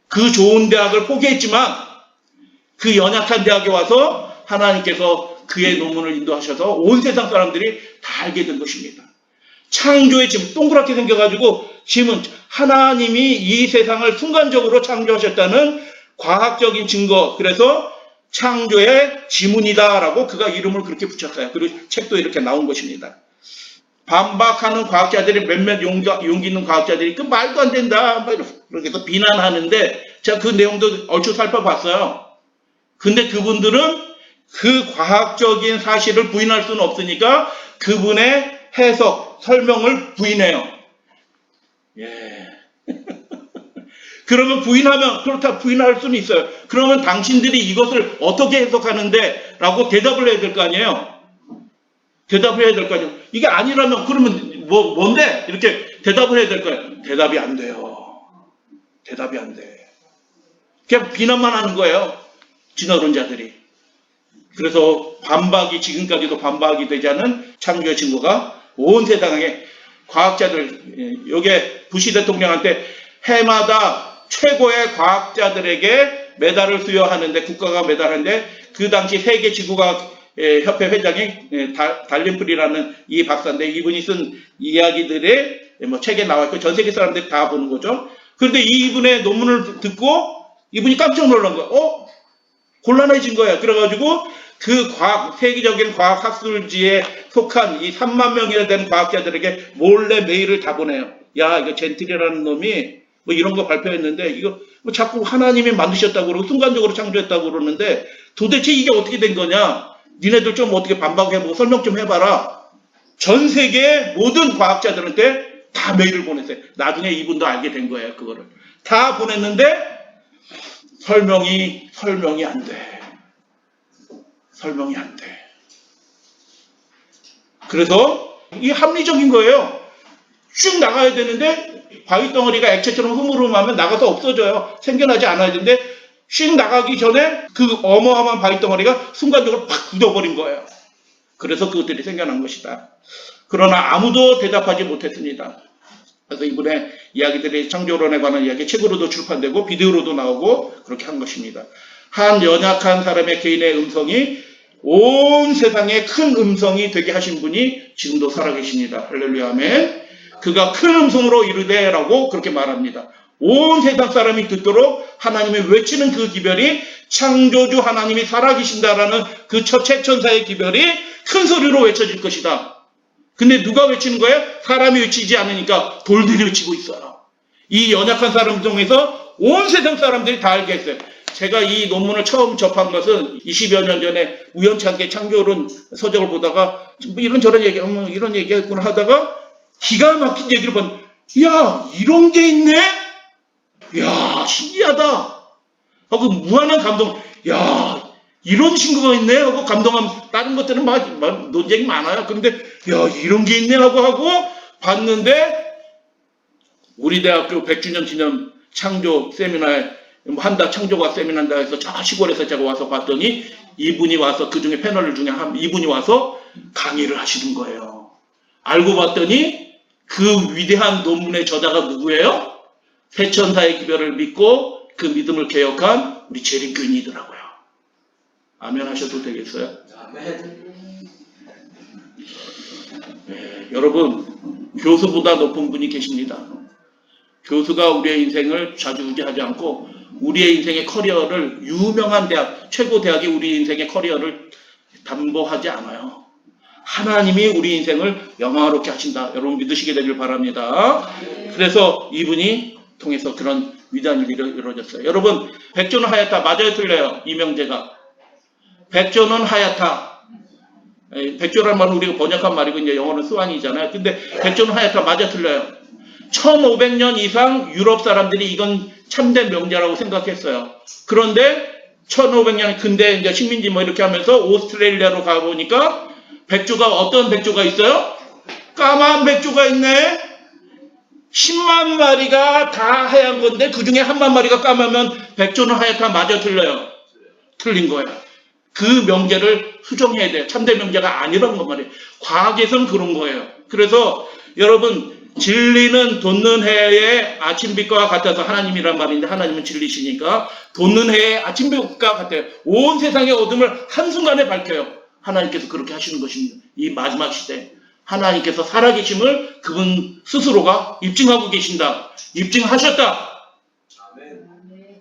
그 좋은 대학을 포기했지만 그 연약한 대학에 와서 하나님께서 그의 논문을 인도하셔서 온 세상 사람들이 다 알게 된 것입니다. 창조의 지금 동그랗게 생겨가지고 지금은 하나님이 이 세상을 순간적으로 창조하셨다는 과학적인 증거, 그래서 창조의 지문이다라고 그가 이름을 그렇게 붙였어요. 그리고 책도 이렇게 나온 것입니다. 반박하는 과학자들이 몇몇 용기 있는 과학자들이 그 말도 안 된다 이렇게 해서 비난하는데, 제가 그 내용도 얼추 살펴봤어요. 근데 그분들은 그 과학적인 사실을 부인할 수는 없으니까 그분의 해석, 설명을 부인해요. 그러면 그렇다 부인할 수는 있어요. 그러면 당신들이 이것을 어떻게 해석하는데? 라고 대답을 해야 될 거 아니에요. 이게 아니라면 그러면 뭔데? 이렇게 대답을 해야 될 거예요. 대답이 안 돼요. 대답이 안 돼. 그냥 비난만 하는 거예요. 진화론자들이. 그래서 반박이 지금까지도 반박이 되지 않은 창조의 증거가 온 세상에 과학자들, 요게 부시 대통령한테 해마다 최고의 과학자들에게 메달을 수여하는데, 국가가 메달하는데, 그 당시 세계 지구과학 협회 회장이 달린프리라는 이 박사인데, 이분이 쓴 이야기들의 뭐 책에 나와 있고 전 세계 사람들이 다 보는 거죠. 그런데 이분의 논문을 듣고 이분이 깜짝 놀란 거예요. 곤란해진 거예요. 그래가지고 그 세계적인 과학 학술지에 속한 이 3만 명이나 되는 과학자들에게 몰래 메일을 다 보내요. 야, 이거 젠틀이라는 놈이 뭐 이런 거 발표했는데, 이거 뭐 자꾸 하나님이 만드셨다고 그러고 순간적으로 창조했다고 그러는데, 도대체 이게 어떻게 된 거냐? 니네들 좀 어떻게 반박해보고 설명 좀 해봐라. 전 세계 모든 과학자들한테 다 메일을 보냈어요. 나중에 이분도 알게 된 거예요. 그거를 다 보냈는데 설명이 안 돼. 설명이 안 돼. 그래서 이게 합리적인 거예요. 쭉 나가야 되는데 바위 덩어리가 액체처럼 흐물흐물하면 나가서 없어져요. 생겨나지 않아야 되는데 쭉 나가기 전에 그 어마어마한 바위 덩어리가 순간적으로 팍 굳어버린 거예요. 그래서 그것들이 생겨난 것이다. 그러나 아무도 대답하지 못했습니다. 그래서 이분의 이야기들이 창조론에 관한 이야기 책으로도 출판되고 비디오로도 나오고 그렇게 한 것입니다. 한 연약한 사람의 개인의 음성이 온 세상에 큰 음성이 되게 하신 분이 지금도 살아계십니다. 할렐루야 아멘. 그가 큰 음성으로 이르되라고 그렇게 말합니다. 온 세상 사람이 듣도록 하나님이 외치는 그 기별이 창조주 하나님이 살아계신다라는 그 천사의 기별이 큰 소리로 외쳐질 것이다. 근데 누가 외치는 거예요? 사람이 외치지 않으니까 돌들이 외치고 있어요. 이 연약한 사람 중에서 온 세상 사람들이 다 알게 했어요. 제가 이 논문을 처음 접한 것은 20여 년 전에 우연찮게 창조론 서적을 보다가 뭐 이런저런 얘기, 이런 얘기했구나 하다가 기가 막힌 얘기를 본, 야, 이런 게 있네? 야, 신기하다. 하고 무한한 감동, 야, 이런 친구가 있네? 하고 감동하면, 다른 것들은 막 논쟁이 많아요. 그런데, 야, 이런 게 있네? 하고 봤는데, 우리 대학교 100주년 기념 창조 세미나에 한다, 창조과학 세미나한다 해서 저 시골에서 제가 와서 봤더니, 이분이 와서, 그 중에 패널 중에 이분이 와서 강의를 하시는 거예요. 알고 봤더니, 그 위대한 논문의 저자가 누구예요? 태천사의 기별을 믿고 그 믿음을 개혁한 우리 재림교인이더라고요. 아멘 하셔도 되겠어요? 네, 여러분, 교수보다 높은 분이 계십니다. 교수가 우리의 인생을 좌지우지하지 않고 우리의 인생의 커리어를, 유명한 대학, 최고 대학이 우리 인생의 커리어를 담보하지 않아요. 하나님이 우리 인생을 영화롭게 하신다. 여러분 믿으시게 되길 바랍니다. 그래서 이분이 통해서 그런 위대한 일이 이루어졌어요. 여러분, 백조는 하얗다. 맞아요, 틀려요? 이명재가. 백조는 하얗다. 백조란 말은 우리가 번역한 말이고 이제 영어는 스완이잖아요. 근데 백조는 하얗다. 맞아, 틀려요? 1500년 이상 유럽 사람들이 이건 참된 명제라고 생각했어요. 그런데 1500년 근대 이제 식민지 뭐 이렇게 하면서 오스트레일리아로 가보니까 백조가 어떤 백조가 있어요? 까만 백조가 있네. 10만 마리가 다 하얀 건데 그 중에 1만 마리가 까마면 백조는 하얗다. 맞아, 틀려요? 틀린 거예요. 그 명제를 수정해야 돼요. 참된 명제가 아니라는 것 말이에요. 과학에서는 그런 거예요. 그래서 여러분, 진리는 돋는 해의 아침빛과 같아서, 하나님이란 말인데 하나님은 진리시니까 돋는 해의 아침빛과 같아요. 온 세상의 어둠을 한순간에 밝혀요. 하나님께서 그렇게 하시는 것입니다. 이 마지막 시대 하나님께서 살아계심을 그분 스스로가 입증하고 계신다. 입증하셨다.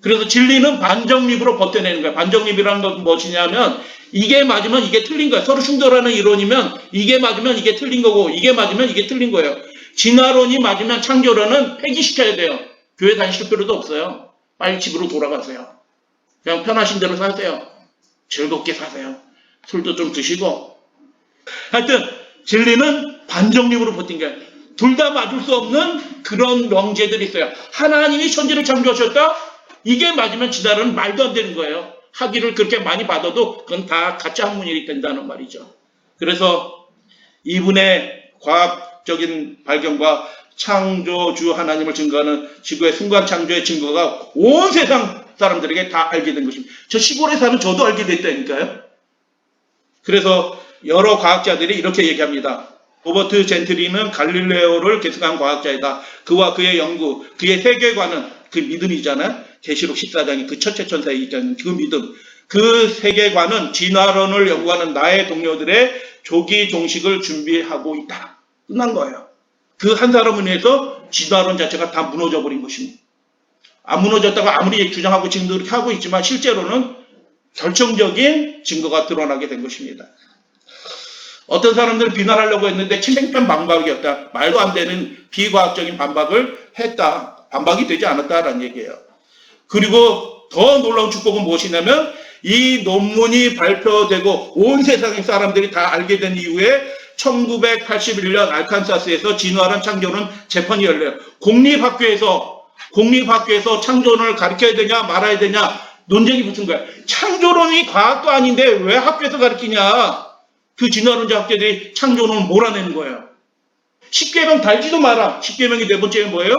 그래서 진리는 반정립으로 버텨내는 거예요. 반정립이라는 건 무엇이냐면 이게 맞으면 이게 틀린 거예요. 서로 충돌하는 이론이면 이게 맞으면 이게 틀린 거고 이게 맞으면 이게 틀린 거예요. 진화론이 맞으면 창조론은 폐기시켜야 돼요. 교회 다니실 필요도 없어요. 빨리 집으로 돌아가세요. 그냥 편하신 대로 사세요. 즐겁게 사세요. 술도 좀 드시고. 하여튼 진리는 반정립으로 버틴 거예요. 둘 다 맞을 수 없는 그런 명제들이 있어요. 하나님이 천지를 창조하셨다? 이게 맞으면 진화론은 말도 안 되는 거예요. 학위를 그렇게 많이 받아도 그건 다 가짜 학문이 된다는 말이죠. 그래서 이분의 과학적인 발견과 창조주 하나님을 증거하는 지구의 순간 창조의 증거가 온 세상 사람들에게 다 알게 된 것입니다. 저 시골에 사는 저도 알게 됐다니까요. 그래서 여러 과학자들이 이렇게 얘기합니다. 로버트 젠트리는 갈릴레오를 계승한 과학자이다. 그와 그의 연구, 그의 세계관은 그 믿음이잖아요. 계시록 14장이 그 첫째 천사에 얘기하는 그 믿음. 그 세계관은 진화론을 연구하는 나의 동료들의 조기 종식을 준비하고 있다. 끝난 거예요. 그 한 사람을 위해서 진화론 자체가 다 무너져 버린 것입니다. 안 무너졌다고 아무리 주장하고 지금도 그렇게 하고 있지만 실제로는 결정적인 증거가 드러나게 된 것입니다. 어떤 사람들은 비난하려고 했는데 침뱉던 반박이었다. 말도 안 되는 비과학적인 반박을 했다. 반박이 되지 않았다라는 얘기예요. 그리고 더 놀라운 축복은 무엇이냐면 이 논문이 발표되고 온 세상의 사람들이 다 알게 된 이후에 1981년 알칸사스에서 진화론 창조론 재판이 열려요. 공립학교에서 창조론을 가르쳐야 되냐 말아야 되냐 논쟁이 붙은 거야. 창조론이 과학도 아닌데 왜 학교에서 가르치냐. 그 진화론자 학자들이 창조론을 몰아내는 거예요. 10계명 달지도 마라. 10계명이 네 번째는 뭐예요?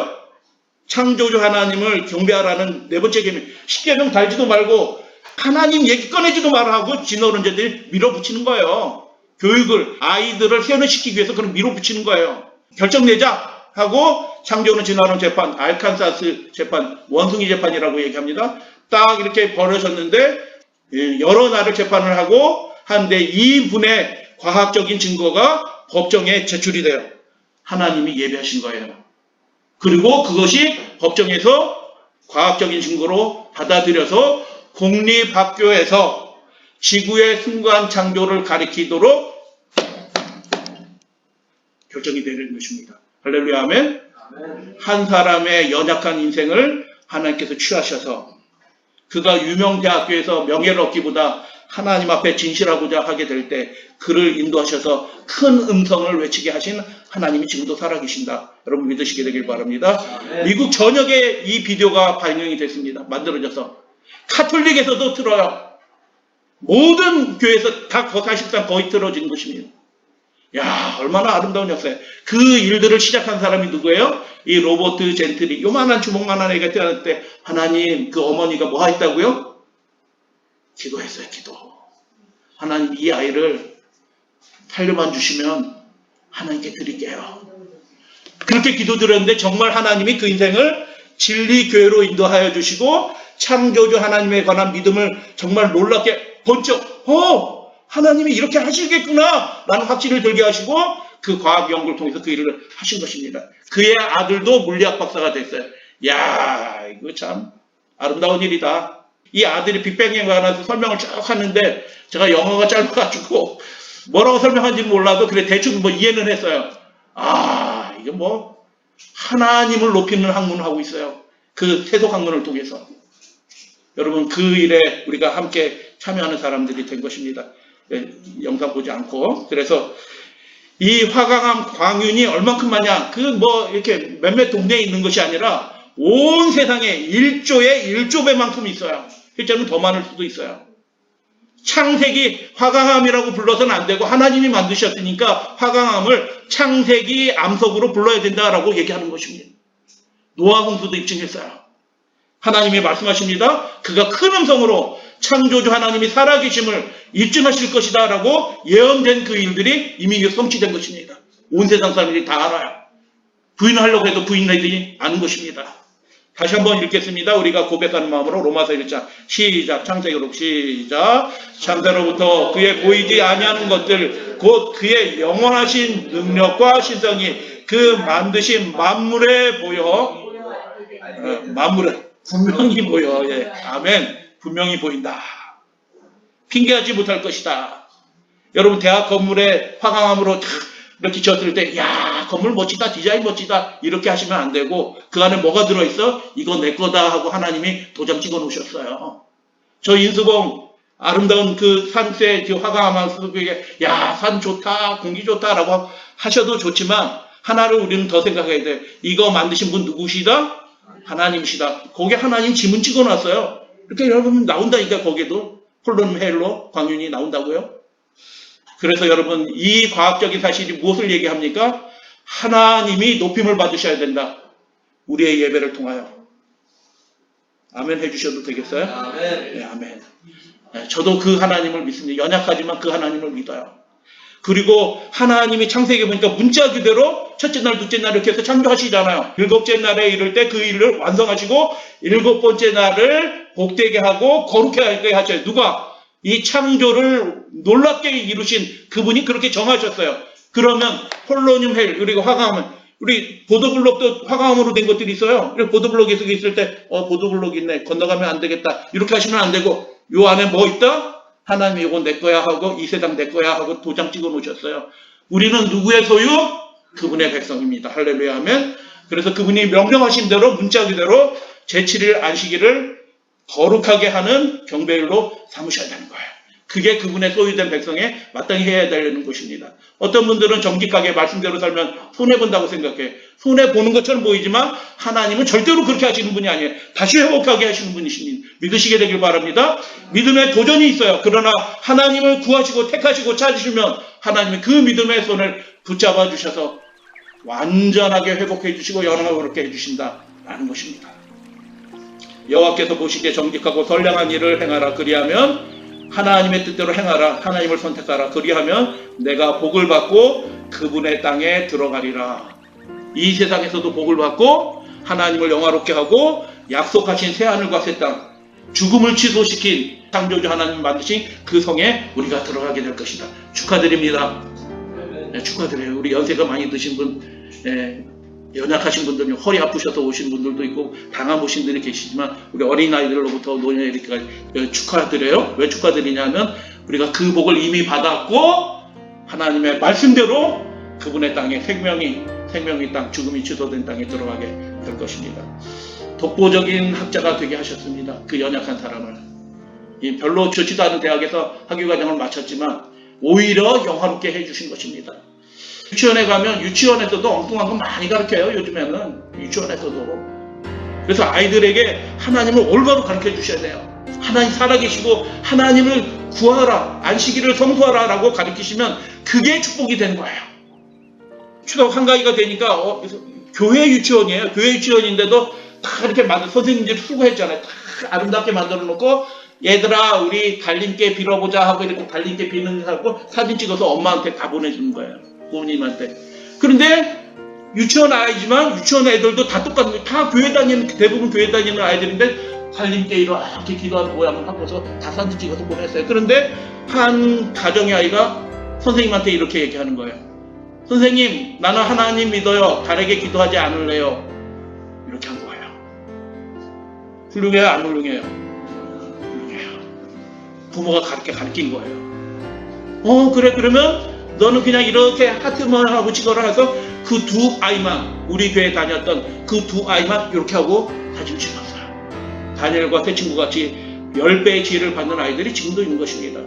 창조주 하나님을 경배하라는 네 번째 계명. 10계명 달지도 말고 하나님 얘기 꺼내지도 마라 하고 진화론자들이 밀어붙이는 거예요. 교육을, 아이들을 세뇌시키기 위해서 그런 밀어붙이는 거예요. 결정 내자 하고 창조론 진화론 재판, 알칸사스 재판, 원숭이 재판이라고 얘기합니다. 딱 이렇게 벌어졌는데 여러 날을 재판을 하고 하는데 이분의 과학적인 증거가 법정에 제출이 돼요. 하나님이 예배하신 거예요. 그리고 그것이 법정에서 과학적인 증거로 받아들여서 공립학교에서 지구의 순간 창조를 가리키도록 결정이 되는 것입니다. 할렐루야 아멘. 한 사람의 연약한 인생을 하나님께서 취하셔서 그가 유명대학교에서 명예를 얻기보다 하나님 앞에 진실하고자 하게 될 때 그를 인도하셔서 큰 음성을 외치게 하신 하나님이 지금도 살아계신다. 여러분 믿으시게 되길 바랍니다. 미국 전역에 이 비디오가 반영이 됐습니다. 만들어져서 카톨릭에서도 틀어요. 모든 교회에서 다 사실상 거의 틀어진 것입니다. 야, 얼마나 아름다운 역사예요. 그 일들을 시작한 사람이 누구예요? 이 로버트 젠트리. 요만한 주먹만한 애가 태어날 때 하나님 그 어머니가 뭐 했다고요? 기도했어요. 기도. 하나님 이 아이를 살려만 주시면 하나님께 드릴게요. 그렇게 기도드렸는데 정말 하나님이 그 인생을 진리교회로 인도하여 주시고 창조주 하나님에 관한 믿음을 정말 놀랍게 번쩍 하나님이 이렇게 하시겠구나 라는 확신을 들게 하시고 그 과학 연구를 통해서 그 일을 하신 것입니다. 그의 아들도 물리학 박사가 됐어요. 야, 이거 참 아름다운 일이다. 이 아들이 빅뱅에 관해서 설명을 쭉 하는데 제가 영어가 짧아가지고 뭐라고 설명하는지는 몰라도 그래 대충 뭐 이해는 했어요. 아, 이게 뭐 하나님을 높이는 학문을 하고 있어요. 그 세속 학문을 통해서. 여러분 그 일에 우리가 함께 참여하는 사람들이 된 것입니다. 영상 보지 않고. 그래서 이 화강암 광윤이 얼만큼 많냐, 그 뭐 이렇게 몇몇 동네에 있는 것이 아니라 온 세상에 1조에 1조배만큼 있어요. 실제로는 더 많을 수도 있어요. 창세기 화강암이라고 불러서는 안 되고 하나님이 만드셨으니까 화강암을 창세기 암석으로 불러야 된다라고 얘기하는 것입니다. 노아 홍수도 입증했어요. 하나님이 말씀하십니다. 그가 큰 음성으로 창조주 하나님이 살아계심을 입증하실 것이다 라고 예언된 그 일들이 이미 성취된 것입니다. 온 세상 사람들이 다 알아요. 부인하려고 해도 부인하지 않은 것입니다. 다시 한번 읽겠습니다. 우리가 고백하는 마음으로 로마서 1장 시작. 창세기록 시작. 창세로부터 그의 보이지 아니하는 것들 곧 그의 영원하신 능력과 신성이 그 만드신 만물에 보여 만물에 분명히 보여. 예. 아멘. 분명히 보인다. 핑계하지 못할 것이다. 여러분 대학 건물에 화강암으로 이렇게 지었을 때 야, 건물 멋지다, 디자인 멋지다 이렇게 하시면 안 되고 그 안에 뭐가 들어있어? 이거 내 거다 하고 하나님이 도장 찍어 놓으셨어요. 저 인수봉 아름다운 그 산세 그 화강암 속에 야, 산 좋다, 공기 좋다라고 하셔도 좋지만 하나를 우리는 더 생각해야 돼. 이거 만드신 분 누구시다? 하나님이시다. 거기에 하나님 지문 찍어놨어요. 이렇게 여러분 나온다니까 거기에도 폴론 헬로 광윤이 나온다고요. 그래서 여러분 이 과학적인 사실이 무엇을 얘기합니까? 하나님이 높임을 받으셔야 된다. 우리의 예배를 통하여. 아멘 해주셔도 되겠어요? 아멘. 네, 아멘. 저도 그 하나님을 믿습니다. 연약하지만 그 하나님을 믿어요. 그리고 하나님이 창세기에 보니까 문자 그대로 첫째 날, 둘째 날 이렇게 해서 창조하시잖아요. 일곱째 날에 이를 때 그 일을 완성하시고 일곱 번째 날을 복되게 하고 거룩하게 하게 하셔요. 누가? 이 창조를 놀랍게 이루신 그분이 그렇게 정하셨어요. 그러면 폴로늄 헬 그리고 화강암은 우리 보도블록도 화강암으로 된 것들이 있어요. 그래서 보도블록에 있을 때 보도블록 있네. 건너가면 안 되겠다. 이렇게 하시면 안 되고 요 안에 뭐 있다? 하나님이 이건 내 거야 하고 이 세상 내 거야 하고 도장 찍어 놓으셨어요. 우리는 누구의 소유? 그분의 백성입니다. 할렐루야 하면. 그래서 그분이 명령하신 대로 문자 그대로 제7일 안식일을 거룩하게 하는 경배일로 삼으셔야 되는 거예요. 그게 그분의 소유된 백성에 마땅히 해야 되는 것입니다. 어떤 분들은 정직하게 말씀대로 살면 손해본다고 생각해. 손해보는 것처럼 보이지만 하나님은 절대로 그렇게 하시는 분이 아니에요. 다시 회복하게 하시는 분이십니다. 믿으시게 되길 바랍니다. 믿음에 도전이 있어요. 그러나 하나님을 구하시고 택하시고 찾으시면 하나님이 그 믿음의 손을 붙잡아 주셔서 완전하게 회복해 주시고 영광스럽게 해주신다라는 것입니다. 여호와께서 보시기에 정직하고 선량한 일을 행하라. 그리하면 하나님의 뜻대로 행하라. 하나님을 선택하라. 그리하면 내가 복을 받고 그분의 땅에 들어가리라. 이 세상에서도 복을 받고 하나님을 영화롭게 하고 약속하신 새하늘과 새 땅, 죽음을 취소시킨 창조주 하나님 만드신 그 성에 우리가 들어가게 될 것이다. 축하드립니다. 네, 축하드려요. 우리 연세가 많이 드신 분, 연약하신 분들, 허리 아프셔서 오신 분들도 있고 당한 오신 분들이 계시지만 우리 어린아이들로부터 노년에까지 축하드려요. 왜 축하드리냐면 우리가 그 복을 이미 받았고 하나님의 말씀대로 그분의 땅에 생명의 땅, 죽음이 취소된 땅에 들어가게 될 것입니다. 독보적인 학자가 되게 하셨습니다. 그 연약한 사람을. 별로 좋지도 않은 대학에서 학위과정을 마쳤지만 오히려 영화롭게 해주신 것입니다. 유치원에 가면 유치원에서도 엉뚱한 거 많이 가르쳐요. 요즘에는 유치원에서도. 그래서 아이들에게 하나님을 올바로 가르쳐 주셔야 돼요. 하나님 살아계시고 하나님을 구하라, 안식일을 성수하라 라고 가르치시면 그게 축복이 되는 거예요. 초등 한가위가 되니까 교회 유치원이에요. 교회 유치원인데도 다 이렇게 선생님들이 수고했잖아요. 다 아름답게 만들어 놓고 얘들아 우리 달님께 빌어보자 하고 이렇게 달님께 비는 하고 사진 찍어서 엄마한테 다 보내주는 거예요. 부모님한테. 그런데 유치원 아이지만 유치원 애들도 다 똑같은 다 교회 다니는 대부분 교회 다니는 아이들인데 달님께 이렇게 기도하는 모양을 하고서 다 사진 찍어서 보냈어요. 그런데 한 가정의 아이가 선생님한테 이렇게 얘기하는 거예요. 선생님 나는 하나님 믿어요. 달에게 기도하지 않을래요. 이렇게 한 거예요. 훌륭해요? 안 훌륭해요? 훌륭해요. 부모가 가르친 거예요. 그래 그러면 너는 그냥 이렇게 하트만 하고 찍어라 해서 그 두 아이만 우리 교회 다녔던 그 두 아이만 이렇게 하고 사진 찍었어요. 다니엘과 새 친구같이 10배의 지혜를 받는 아이들이 지금도 있는 것입니다.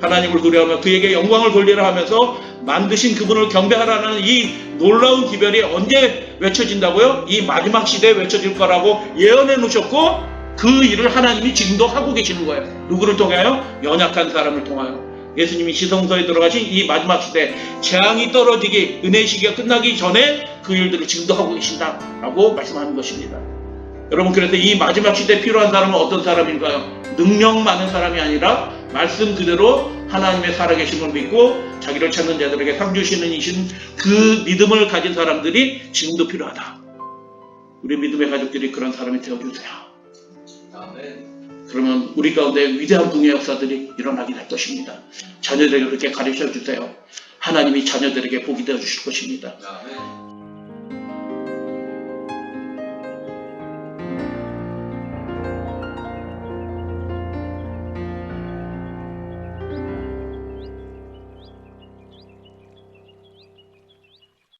하나님을 두려워하며 그에게 영광을 돌리라 하면서 만드신 그분을 경배하라는 이 놀라운 기별이 언제 외쳐진다고요? 이 마지막 시대에 외쳐질 거라고 예언해 놓으셨고 그 일을 하나님이 지금도 하고 계시는 거예요. 누구를 통하여? 연약한 사람을 통하여. 예수님이 지성소에 들어가신 이 마지막 시대 재앙이 떨어지기 은혜의 시기가 끝나기 전에 그 일들을 지금도 하고 계신다라고 말씀하는 것입니다. 여러분 그래서 이 마지막 시대에 필요한 사람은 어떤 사람인가요? 능력 많은 사람이 아니라 말씀 그대로 하나님의 살아계심을 믿고 자기를 찾는 자들에게 상 주시는 이신 그 믿음을 가진 사람들이 지금도 필요하다. 우리 믿음의 가족들이 그런 사람이 되어주세요. 아멘. 그러면 우리 가운데 위대한 붕의 역사들이 일어나게 될 것입니다. 자녀들에게 그렇게 가르쳐 주세요. 하나님이 자녀들에게 복이 되어 주실 것입니다. 아멘.